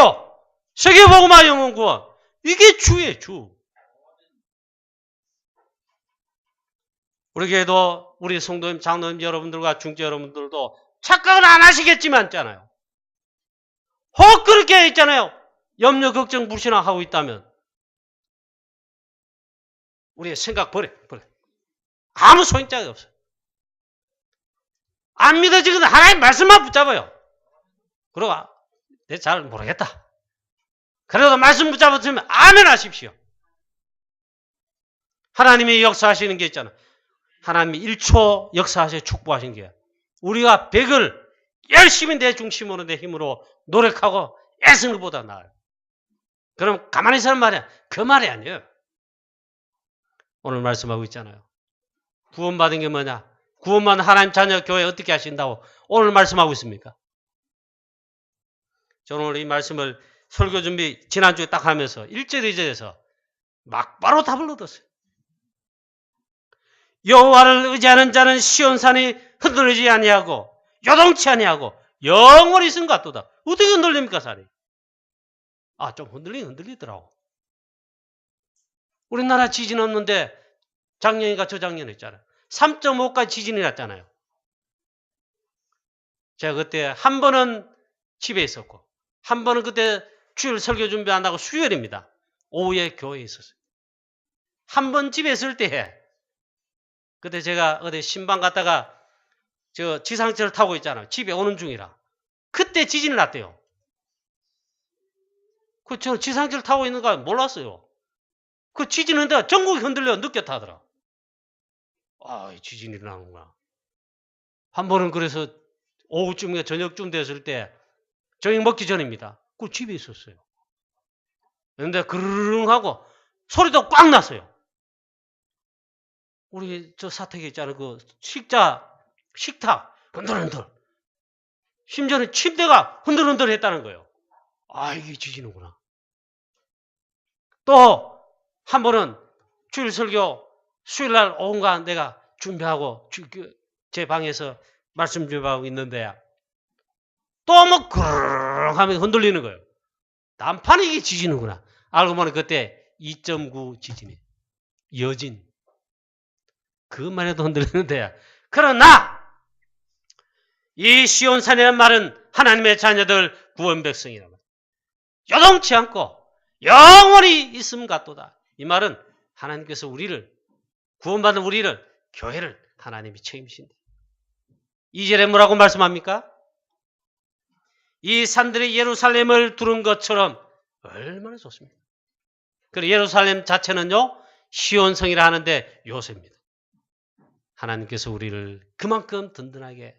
세계복음화 영혼 구원. 이게 주예요, 주. 우리 교회도 우리 성도님, 장로님 여러분들과 중재 여러분들도 착각은 안 하시겠지만 있잖아요. 혹 그렇게 있잖아요. 염려, 걱정, 불신하고 있다면 우리의 생각 버려. 아무 소용짝이 없어요. 안 믿어지거든 하나님 말씀만 붙잡아요. 그러고 내 잘 모르겠다. 그래도 말씀 붙잡았으면 아멘 하십시오. 하나님이 역사하시는 게 있잖아. 하나님이 1초 역사하셔 축복하신 게 우리가 100을 열심히 내 중심으로 내 힘으로 노력하고 애쓰는 것보다 나아요. 그럼 가만히 있으란 말이야. 그 말이 아니에요. 오늘 말씀하고 있잖아요. 구원받은 게 뭐냐? 구원받은 하나님 자녀 교회 어떻게 하신다고 오늘 말씀하고 있습니까? 저는 오늘 이 말씀을 설교 준비 지난주에 딱 하면서 1절 2절에서 막바로 답을 얻었어요. 여호와를 의지하는 자는 시온산이 흔들리지 아니하고 요동치 아니하고 영원히 있은 것 같도다. 어떻게 흔들립니까 산이? 좀 흔들리더라고. 우리나라 지진 없는데 작년인가 저작년에 있잖아요. 3.5까지 지진이 났잖아요. 제가 그때 한 번은 집에 있었고 한 번은 그때 주일 설교 준비한다고 수요일입니다. 오후에 교회에 있었어요. 한 번 집에 있을 때 그때 제가 어디 신방 갔다가 저 지상철 타고 있잖아요. 집에 오는 중이라. 그때 지진이 났대요. 저 지상철 타고 있는 거 몰랐어요. 그 지진인데 전국이 흔들려 느꼈다더라. 지진이 나는구나. 한 번은 그래서 오후쯤에 저녁쯤 됐을 때 저녁 먹기 전입니다. 그 집에 있었어요. 그런데 그르릉 하고 소리도 꽉 났어요. 우리 저 사택에 있잖아요. 그 식탁 흔들흔들. 심지어는 침대가 흔들흔들 했다는 거예요. 이게 지진이구나. 또 한 번은 주일 설교 수요일날 오후가 내가 준비하고 제 방에서 말씀 준비하고 있는데 또 뭐 그르릉 하면 흔들리는 거예요. 난판이 이게 지진이구나. 알고 보니 그때 2.9 지진이에요. 여진. 그것만 해도 흔들리는데 그러나 이 시온산이라는 말은 하나님의 자녀들 구원 백성이란 말이에요. 요동치 않고 영원히 있음 같도다. 이 말은 하나님께서 우리를 구원받은 우리를 교회를 하나님이 책임지신다. 2절에 뭐라고 말씀합니까? 이 산들이 예루살렘을 두른 것처럼 얼마나 좋습니까? 그리고 예루살렘 자체는요 시온성이라 하는데 요새입니다. 하나님께서 우리를 그만큼 든든하게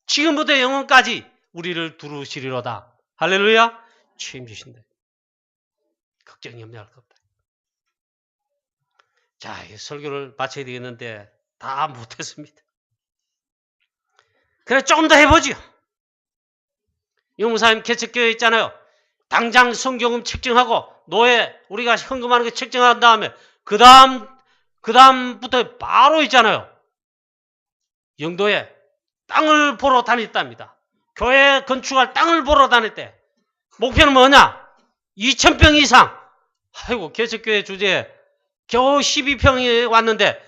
지금부터 영원까지 우리를 두루시리로다. 할렐루야. 책임지신다. 걱정이 염려할 것 없다. 자, 이 설교를 마쳐야 되겠는데 다 못했습니다. 그래 조금 더 해보죠. 용무사님 개척교회 있잖아요. 당장 성경음 책정하고 노예 우리가 헌금하는 거 책정한 다음에 그 다음부터 바로 있잖아요. 영도에 땅을 보러 다녔답니다. 교회 건축할 땅을 보러 다녔대. 목표는 뭐냐? 2,000평 이상. 아이고 개척교회 주제에 겨우 12평이 왔는데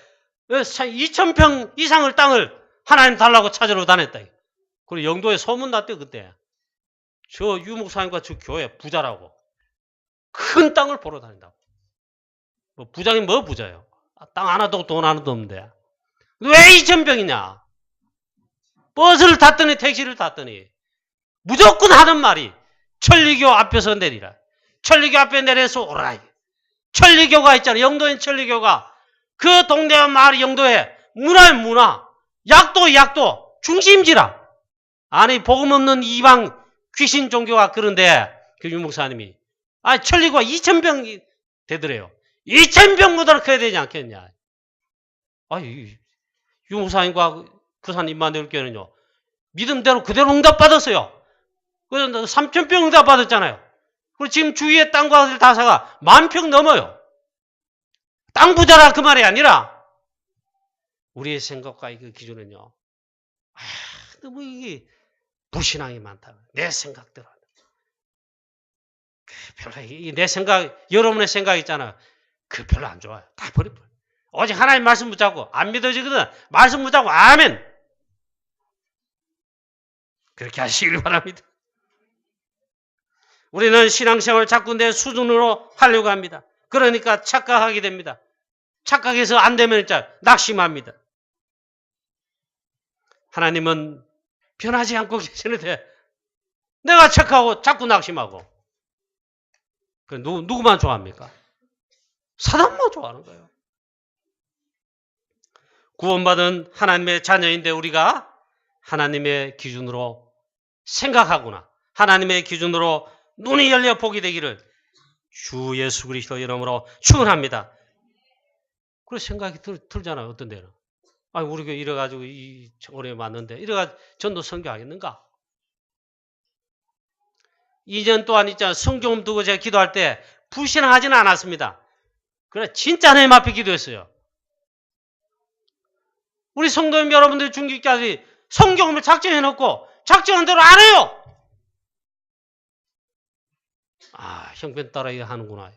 2,000평 이상을 땅을 하나님 달라고 찾으러 다녔다. 그리고 영도에 소문났대 그때. 저 유목사님과 저 교회 부자라고. 큰 땅을 보러 다닌다고. 뭐 부장이 뭐 부자예요. 땅 하나도 돈 하나도 없는데. 왜 2,000평이냐. 버스를 탔더니 택시를 탔더니 무조건 하는 말이 천리교 앞에서 내리라. 천리교 앞에 내려서 오라. 천리교가 있잖아. 영도엔 천리교가. 그 동네와 마을 영도에 문화의 문화, 약도 중심지라. 아니 복음 없는 이방 귀신 종교가 그런데 그 유목사님이 천리교가 2,000평이 되더래요. 2,000평보다 커야 되지 않겠냐. 유목사님과 부산 임마누엘교회는요. 믿음대로 그대로 응답받았어요. 그래서 3,000평 응답받았잖아요. 그리고 지금 주위에 땅과 다 사가 10,000평 넘어요. 땅 부자라 그 말이 아니라 우리의 생각과 그 기준은요. 너무 이게 불신앙이 많다. 내 생각대로. 별로 내 생각, 여러분의 생각 있잖아요. 그 별로 안 좋아요. 다 버려버려. 오직 하나님 말씀 붙잡고 안 믿어지거든. 말씀 붙잡고 아멘. 그렇게 하시길 바랍니다. 우리는 신앙생활을 자꾸 내 수준으로 하려고 합니다. 그러니까 착각하게 됩니다. 착각해서 안 되면 진짜 낙심합니다. 하나님은 변하지 않고 계시는데 내가 착각하고 자꾸 낙심하고. 누구만 좋아합니까? 사단만 좋아하는 거예요. 구원받은 하나님의 자녀인데 우리가 하나님의 기준으로 생각하구나. 하나님의 기준으로 눈이 열려 보게 되기를 주 예수 그리스도 이름으로 축원합니다. 그런 생각이 들잖아요. 어떤 데는. 우리가 이래가지고 올해 왔는데 이래가지고 전도 선교하겠는가? 2년 동안 있잖아. 성경 두고 제가 기도할 때 불신하지는 않았습니다. 그래 진짜 하나님 앞에 기도했어요. 우리 성도님 여러분들 중직자들이 성경을 작정해놓고 작정한 대로 안 해요. 형편 따라 이거 하는구나.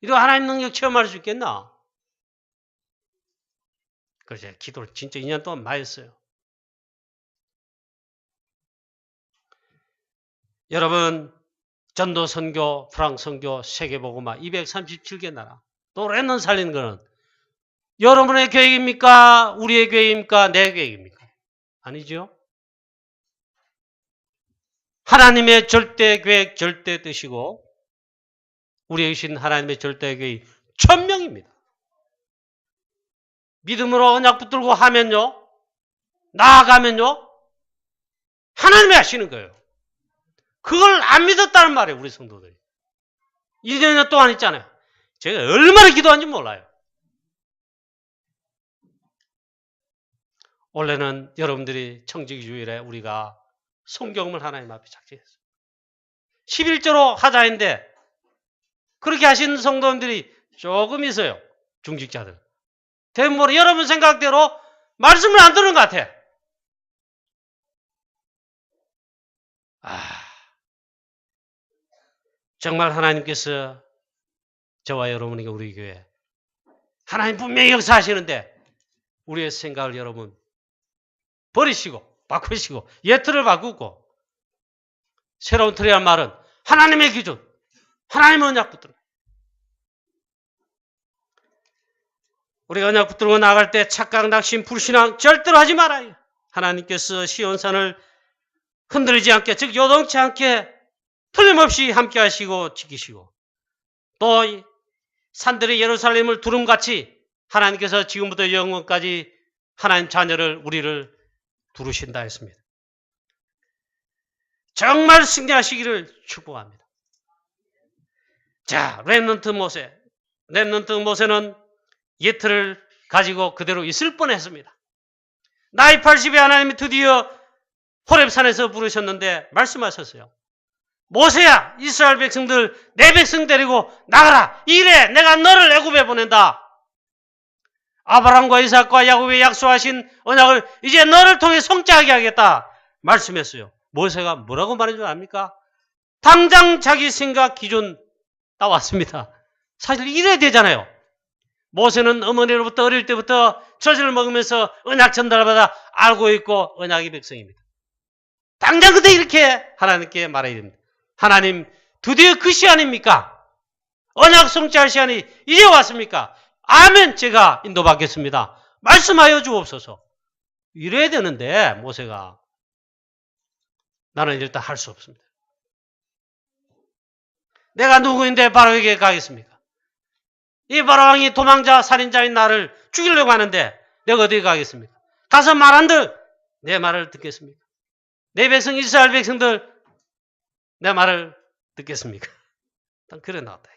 이거 하나님 능력 체험할 수 있겠나? 그래서 제가 기도를 진짜 2년 동안 많이 했어요. 여러분 전도 선교, 프랑 선교, 세계복음화 237개 나라 또 랩넌트 살리는 거는 여러분의 계획입니까? 우리의 계획입니까? 내 계획입니까? 아니죠. 하나님의 절대 계획, 절대 뜻이고 우리의 신 하나님의 절대 계획이 천명입니다. 믿음으로 언약 붙들고 하면요. 나아가면요. 하나님이 하시는 거예요. 그걸 안 믿었다는 말이에요. 우리 성도들이. 2년 동안 있잖아요. 제가 얼마나 기도한지 몰라요. 원래는 여러분들이 청지기주일에 우리가 성경을 하나님 앞에 작정했어요. 11조로 하자 했는데 그렇게 하신 성도님들이 조금 있어요. 중직자들. 대부분 여러분 생각대로 말씀을 안 듣는 것 같아. 정말 하나님께서 저와 여러분에게 우리 교회 하나님 분명히 역사하시는데 우리의 생각을 여러분 버리시고 바꾸시고 옛 틀을 바꾸고 새로운 틀이란 말은 하나님의 기준, 하나님의 언약 붙들어. 우리가 언약 붙들고 나갈 때 착각, 낙심, 불신앙 절대로 하지 말아요. 하나님께서 시온산을 흔들리지 않게, 즉 요동치 않게 틀림없이 함께 하시고 지키시고 또 산들이 예루살렘을 두름같이 하나님께서 지금부터 영원까지 하나님 자녀를 우리를 두르신다 했습니다. 정말 승리하시기를 축복합니다. 자, 렘넌트 모세. 렘넌트 모세는 예틀을 가지고 그대로 있을 뻔했습니다. 나이 80에 하나님이 드디어 호렙산에서 부르셨는데 말씀하셨어요. 모세야, 이스라엘 백성들 내 백성 데리고 나가라. 이래 내가 너를 애굽에 보낸다. 아브라함과 이삭과 야곱에 약속하신 언약을 이제 너를 통해 성취하게 하겠다 말씀했어요. 모세가 뭐라고 말한 줄 압니까? 당장 자기 생각 기준 따왔습니다. 사실 이래야 되잖아요. 모세는 어머니로부터 어릴 때부터 젖을 먹으면서 언약 전달을 받아 알고 있고 언약의 백성입니다. 당장 그때 이렇게 하나님께 말해야 됩니다. 하나님, 드디어 그 시간입니까? 언약 성취할 시간이 이제 왔습니까? 아멘. 제가 인도받겠습니다. 말씀하여 주옵소서. 이래야 되는데 모세가 나는 일단 할 수 없습니다. 내가 누구인데 바로에게 가겠습니까? 이 바로왕이 도망자 살인자인 나를 죽이려고 하는데 내가 어디에 가겠습니까? 가서 말한들 내 말을 듣겠습니까? 내 백성 이스라엘 백성들 내 말을 듣겠습니까? 그래 나왔다.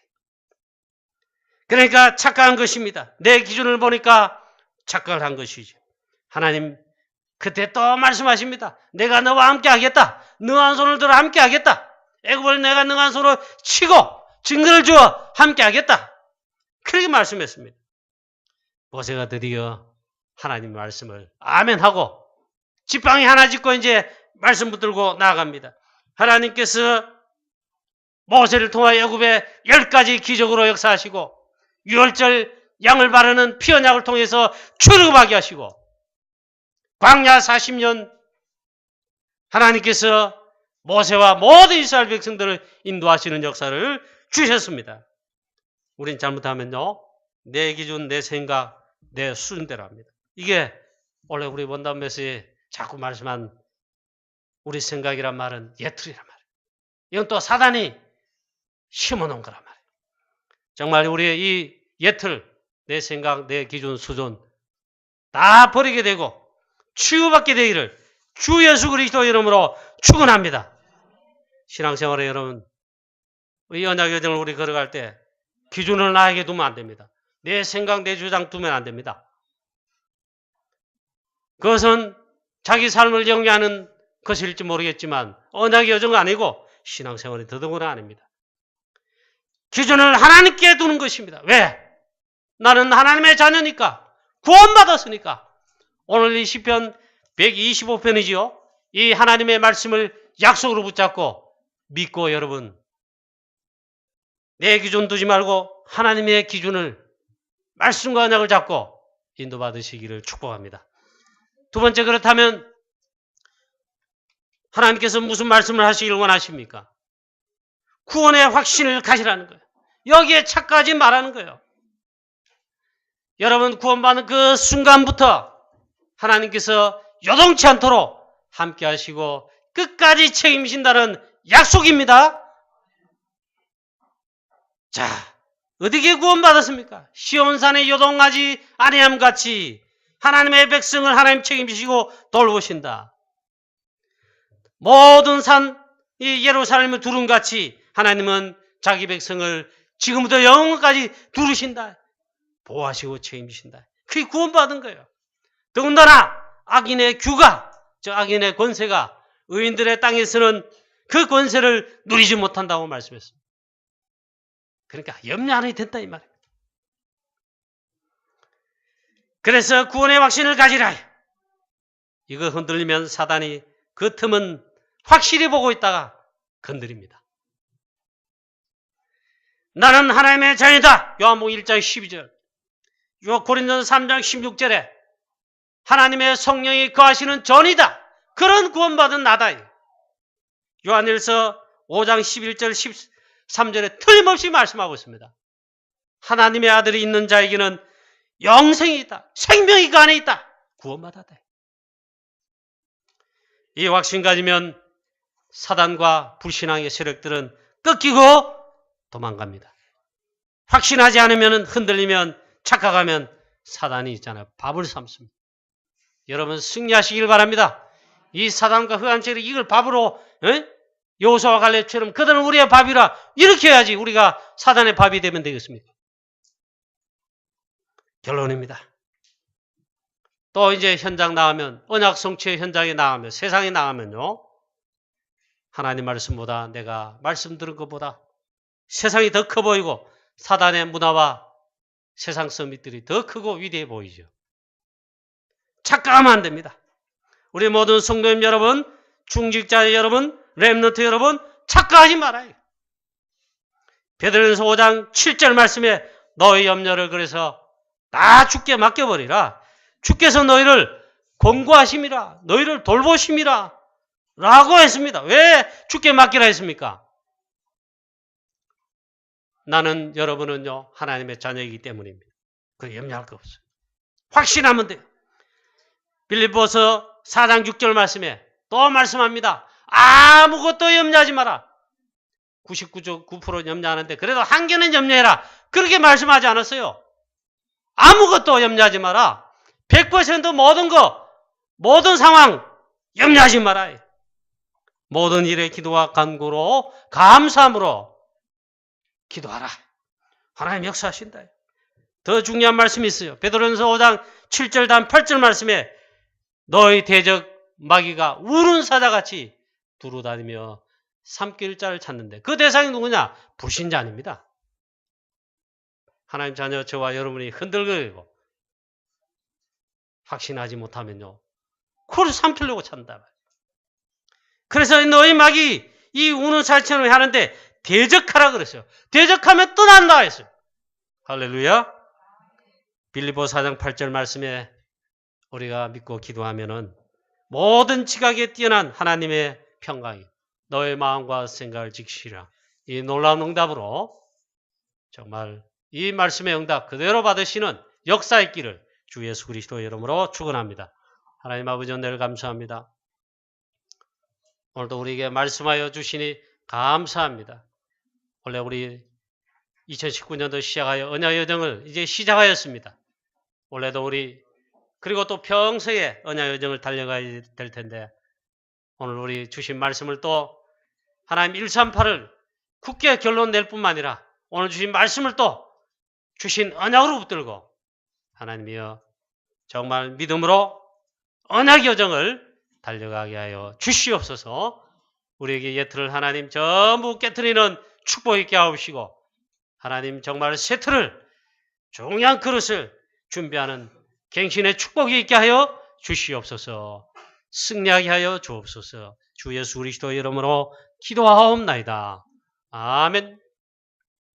그러니까 착각한 것입니다. 내 기준을 보니까 착각을 한 것이죠. 하나님 그때 또 말씀하십니다. 내가 너와 함께 하겠다. 능한 손을 들어 함께 하겠다. 애굽을 내가 능한 손으로 치고 증거를 주어 함께 하겠다. 그렇게 말씀했습니다. 모세가 드디어 하나님 말씀을 아멘하고 지팡이 하나 짚고 이제 말씀 붙들고 나아갑니다. 하나님께서 모세를 통하여 애굽에 10가지 기적으로 역사하시고 유월절 양을 바르는 피 언약을 통해서 출애굽하게 하시고 광야 40년 하나님께서 모세와 모든 이스라엘 백성들을 인도하시는 역사를 주셨습니다. 우린 잘못하면요, 내 기준, 내 생각, 내 수준대로 합니다. 이게 원래 우리 원담에서의 자꾸 말씀한 우리 생각이란 말은 예틀이란 말이에요. 이건 또 사단이 심어놓은 거란 말이에요. 정말 우리의 이 예틀, 내 생각, 내 기준, 수준 다 버리게 되고 치유받게 되기를 주 예수 그리스도 이름으로 축원합니다. 신앙생활에 여러분, 이 언약 여정을 우리 걸어갈 때 기준을 나에게 두면 안 됩니다. 내 생각, 내 주장 두면 안 됩니다. 그것은 자기 삶을 영위하는 것일지 모르겠지만 언약의 여정은 아니고 신앙생활이 더더구나 아닙니다. 기준을 하나님께 두는 것입니다. 왜? 나는 하나님의 자녀니까, 구원받았으니까. 오늘 이 시편 125편이지요. 이 하나님의 말씀을 약속으로 붙잡고 믿고 여러분 내 기준 두지 말고 하나님의 기준을 말씀과 언약을 잡고 인도받으시기를 축복합니다. 두 번째, 그렇다면 하나님께서 무슨 말씀을 하시기를 원하십니까? 구원의 확신을 가지라는 거예요. 여기에 착각하지 말라는 거예요. 여러분 구원받는 그 순간부터 하나님께서 요동치 않도록 함께 하시고 끝까지 책임진다는 약속입니다. 자, 어디게 구원받았습니까? 시온산에 요동하지 아니함 같이 하나님의 백성을 하나님 책임지시고 돌보신다. 모든 산, 이 예루살렘을 두른같이 하나님은 자기 백성을 지금부터 영원까지 두르신다. 보호하시고 책임지신다. 그게 구원받은 거예요. 더군다나 악인의 규가, 저 악인의 권세가 의인들의 땅에서는 그 권세를 누리지 못한다고 말씀했습니다. 그러니까 염려 안 해도 된다 이 말입니다. 그래서 구원의 확신을 가지라. 이거 흔들리면 사단이 그 틈은 확실히 보고 있다가 건드립니다. 나는 하나님의 자녀다. 요한복음 1장 12절. 고린도서 3장 16절에 하나님의 성령이 거하시는 전이다. 그런 구원받은 나다. 요한일서 5장 11절 13절에 틀림없이 말씀하고 있습니다. 하나님의 아들이 있는 자에게는 영생이 있다. 생명이 그 안에 있다. 구원받았다. 이 확신 가지면 사단과 불신앙의 세력들은 꺾이고 도망갑니다. 확신하지 않으면 흔들리면 착각하면 사단이 있잖아요. 밥을 삼습니다. 여러분 승리하시길 바랍니다. 이 사단과 흑암 세력이 이걸 밥으로 여호수아와 갈렙처럼 그들은 우리의 밥이라 이렇게 해야지 우리가 사단의 밥이 되면 되겠습니까? 결론입니다. 또 이제 현장 나가면 언약 성취의 현장에 나가면 세상에 나가면요. 하나님 말씀보다 내가 말씀 들은 것보다 세상이 더 커 보이고 사단의 문화와 세상 서밋들이 더 크고 위대해 보이죠. 착각하면 안 됩니다. 우리 모든 성도님 여러분, 중직자 여러분, 렘넌트 여러분 착각하지 말아요. 베드로전서 5장 7절 말씀에 너의 염려를 그래서 다 주께 맡겨버리라. 주께서 너희를 권고하심이라. 너희를 돌보심이라. 라고 했습니다. 왜 주께 맡기라 했습니까? 나는 여러분은요 하나님의 자녀이기 때문입니다. 그 염려할 거 없어요. 확신하면 돼요. 빌립보서 4장 6절 말씀에 또 말씀합니다. 아무것도 염려하지 마라. 99% 염려하는데 그래도 한 개는 염려해라. 그렇게 말씀하지 않았어요. 아무것도 염려하지 마라. 100% 모든 거, 모든 상황 염려하지 마라. 모든 일에 기도와 간구로 감사함으로 기도하라. 하나님 역사하신다. 더 중요한 말씀이 있어요. 베드로전서 5장 7절 다음 8절 말씀에 너희 대적 마귀가 우는 사자같이 두루다니며 삼킬 자를 찾는데 그 대상이 누구냐? 불신자 아닙니다. 하나님 자녀 저와 여러분이 흔들거리고 확신하지 못하면요. 그걸 삼키려고 찾는다. 그래서 너희 마귀 이 우는 사자처럼 하는데 대적하라 그랬어요. 대적하면 떠난다 했어요. 할렐루야. 빌립보 4장 8절 말씀에 우리가 믿고 기도하면은 모든 지각에 뛰어난 하나님의 평강이 너의 마음과 생각을 지키시라. 이 놀라운 응답으로 정말 이 말씀의 응답 그대로 받으시는 역사의 길을 주 예수 그리스도의 이름으로 축원합니다. 하나님 아버지 은혜를 감사합니다. 오늘도 우리에게 말씀하여 주시니 감사합니다. 원래 우리 2019년도 시작하여 언약 여정을 이제 시작하였습니다. 원래도 우리 그리고 또 평생에 언약 여정을 달려가야 될 텐데 오늘 우리 주신 말씀을 또 하나님 138을 굳게 결론 낼 뿐만 아니라 오늘 주신 말씀을 또 주신 언약으로 붙들고 하나님이여 정말 믿음으로 언약 여정을 달려가게 하여 주시옵소서. 우리에게 예틀을 하나님 전부 깨트리는 축복 있게 하옵시고 하나님 정말 세트를 중요한 그릇을 준비하는 갱신의 축복이 있게 하여 주시옵소서. 승리하게 하여 주옵소서. 주 예수 그리스도 이름으로 기도하옵나이다. 아멘.